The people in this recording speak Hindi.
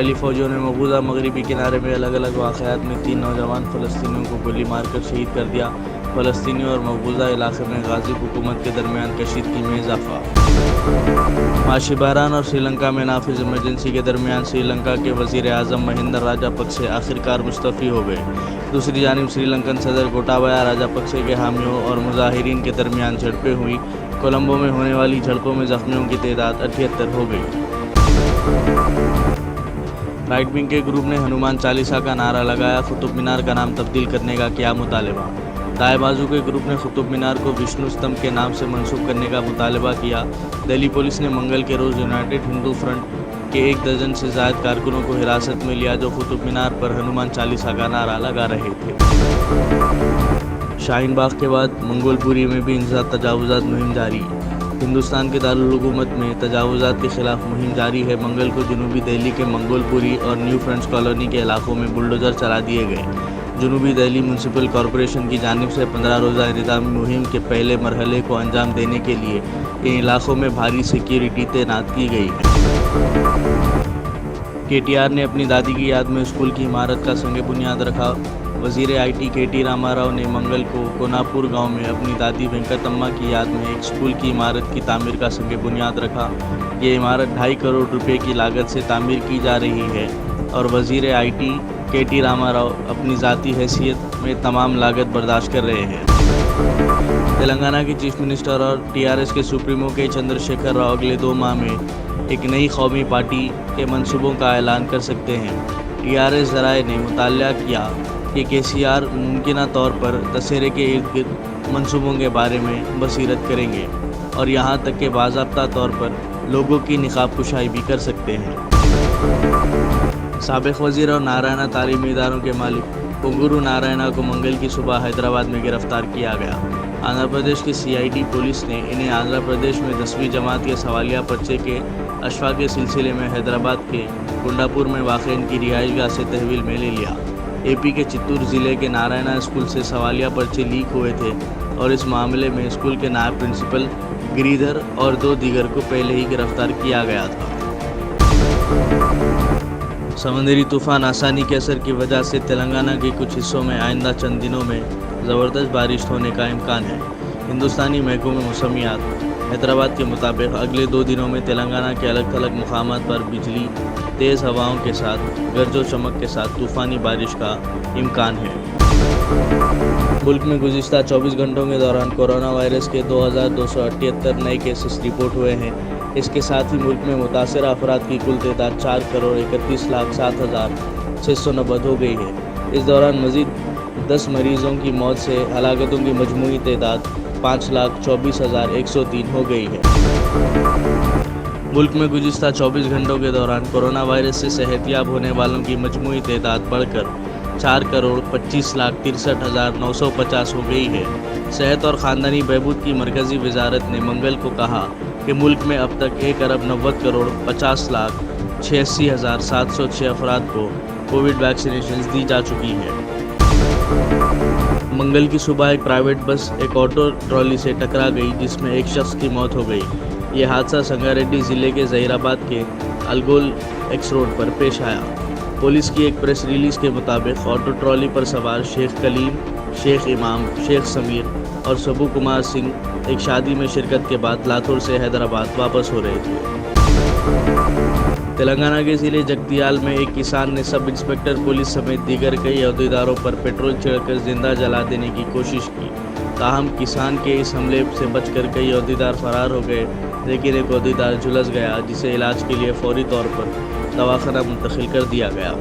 इसराइली फ़ौजियों ने मकबूजा मगरबी किनारे में अलग अलग वाक़यात में 3 नौजवान फ़लस्तीनियों को गोली मारकर शहीद कर दिया। फ़लस्तीनियों और मकबूजा इलाक़े में गाज़ी हुकूमत के दरमियान कशीदगी में इजाफ़ा। माशी बहरान और श्रीलंका में नाफिज इमरजेंसी के दरमियान श्रीलंका के वज़ीर आज़म महिंदा राजापक्से आखिरकार मुस्तफ़ी हो गए। दूसरी जानिब श्रीलंकन सदर गोटाबाया राजापक्से के हामियों और मुजाहिरीन के दरमियान झड़पें हुई। कोलंबो में होने वाली झड़पों में ज़ख्मियों की तादाद 78 हो गई। राइट विंग के ग्रुप ने हनुमान चालीसा का नारा लगाया। कुतुब मीनार का नाम तब्दील करने का किया मुतालबा। दाएं बाजू के ग्रुप ने कुतुब मीनार को विष्णु स्तंभ के नाम से मंसूब करने का मुतालबा किया। दिल्ली पुलिस ने मंगल के रोज़ यूनाइटेड हिंदू फ्रंट के 1 दर्जन से ज़ायद कारकुनों को हिरासत में लिया, जो कुतुब मीनार पर हनुमान चालीसा का नारा लगा रहे थे। शाहीन बाग के बाद मंगोलपुरी में भी इंसदाद तजावुज़ात मुहिम जारी। हिंदुस्तान के दारुल हुकूमत में तजावुज़ात के खिलाफ मुहिम जारी है। मंगल को जनूबी दिल्ली के मंगोलपुरी और न्यू फ्रेंड्स कॉलोनी के इलाकों में बुलडोज़र चला दिए गए। जनूबी दिल्ली म्यूनसिपल कॉरपोरेशन की जानिब से 15 रोज़ा इंतज़ामी मुहिम के पहले मरहले को अंजाम देने के लिए इन इलाकों में भारी सिक्योरिटी तैनात की गई है। KTR ने अपनी दादी की याद में स्कूल की इमारत का संग बुनियाद रखा। वज़ीर IT KT रामाराव ने मंगल को कोनापुर गांव में अपनी दादी वेंकटम्मा की याद में एक स्कूल की इमारत की तामीर का संग बुनियाद रखा। ये इमारत 2.5 करोड़ रुपए की लागत से तामीर की जा रही है और वज़ीर IT KT रामाराव अपनी ज़ाती हैसियत में तमाम लागत बर्दाश्त कर रहे हैं। तेलंगाना के चीफ मिनिस्टर और TRS के सुप्रीमो के चंद्रशेखर राव अगले 2 माह में एक नई कौमी पार्टी के मंसूबों का ऐलान कर सकते हैं। TRS ज़राए ने मुताला किया कि KCR मुमकिना तौर पर दशहरे के इर्द गिर्द मंसूबों के बारे में बसीरत करेंगे और यहाँ तक कि बाज़ाब्ता तौर पर लोगों की निकाब कुशाई भी कर सकते हैं। साबिक़ वज़ीर और नारायणा तालीमी इदारों के मालिक पोंगुरू नारायणा को मंगल की सुबह हैदराबाद में गिरफ्तार किया गया। आंध्र प्रदेश की CID पुलिस ने इन्हें आंध्र प्रदेश में 10वीं जमात के सवालिया पर्चे के अशफा के सिलसिले में हैदराबाद के गुंडापुर में वाक़ इनकी रिहाइशगाह से तहवील में ले लिया। AP के चित्तूर ज़िले के नारायणा स्कूल से सवालिया पर्चे लीक हुए थे और इस मामले में स्कूल के नायब प्रिंसिपल गिरिधर और 2 दीगर को पहले ही गिरफ्तार किया गया था। समुद्री तूफ़ान आसानी के असर की वजह से तेलंगाना के कुछ हिस्सों में आइंदा चंद दिनों में ज़बरदस्त बारिश होने का इम्कान है। हिंदुस्तानी महकमे मौसमियात हैदराबाद के मुताबिक अगले 2 दिनों में तेलंगाना के अलग थलग मुकामात पर बिजली, तेज़ हवाओं के साथ गरजो चमक के साथ तूफ़ानी बारिश का इम्कान है। मुल्क में गुज़िश्ता 24 घंटों के दौरान कोरोना वायरस के 2278 नए केसेस रिपोर्ट हुए हैं। इसके साथ ही मुल्क में मुतासर अफराद की कुल तादाद 4,31,07,690 हो गई है। इस दौरान मज़ीद 10 मरीज़ों की मौत से हलाकतों की मजमूई तादाद 5,24,103 हो गई है। मुल्क में गुज़िश्ता 24 घंटों के दौरान कोरोना वायरस से सेहतयाब होने वालों की मजमूई तादाद बढ़कर 4,65,63,950 हो गई है। सेहत और ख़ानदानी बहबूद की मरकज़ी वजारत ने मंगल को कहा कि मुल्क में अब तक 1,90,50,86,706 अफराद को कोविड वैक्सीनेशन दी जा चुकी है। मंगल की सुबह एक प्राइवेट बस एक ऑटो ट्रॉली से टकरा गई, जिसमें एक शख्स की मौत हो गई। ये हादसा संगारेड्डी ज़िले के ज़हीराबाद के अलगोल X रोड पर पेश आया। पुलिस की एक प्रेस रिलीज़ के मुताबिक ऑटो ट्रॉली पर सवार शेख कलीम, शेख इमाम, शेख समीर और सबू कुमार सिंह एक शादी में शिरकत के बाद लातूर से हैदराबाद वापस हो रहे थे। तेलंगाना के ज़िले जगतियाल में एक किसान ने सब इंस्पेक्टर पुलिस समेत दीगर कई अहदेदारों पर पेट्रोल छिड़कर जिंदा जला देने की कोशिश की। ताहम किसान के इस हमले से बचकर कई अहदेदार फरार हो गए, लेकिन एक अहदेदार झुलस गया, जिसे इलाज के लिए फौरी तौर पर दवाखाना मुंतकिल कर दिया गया।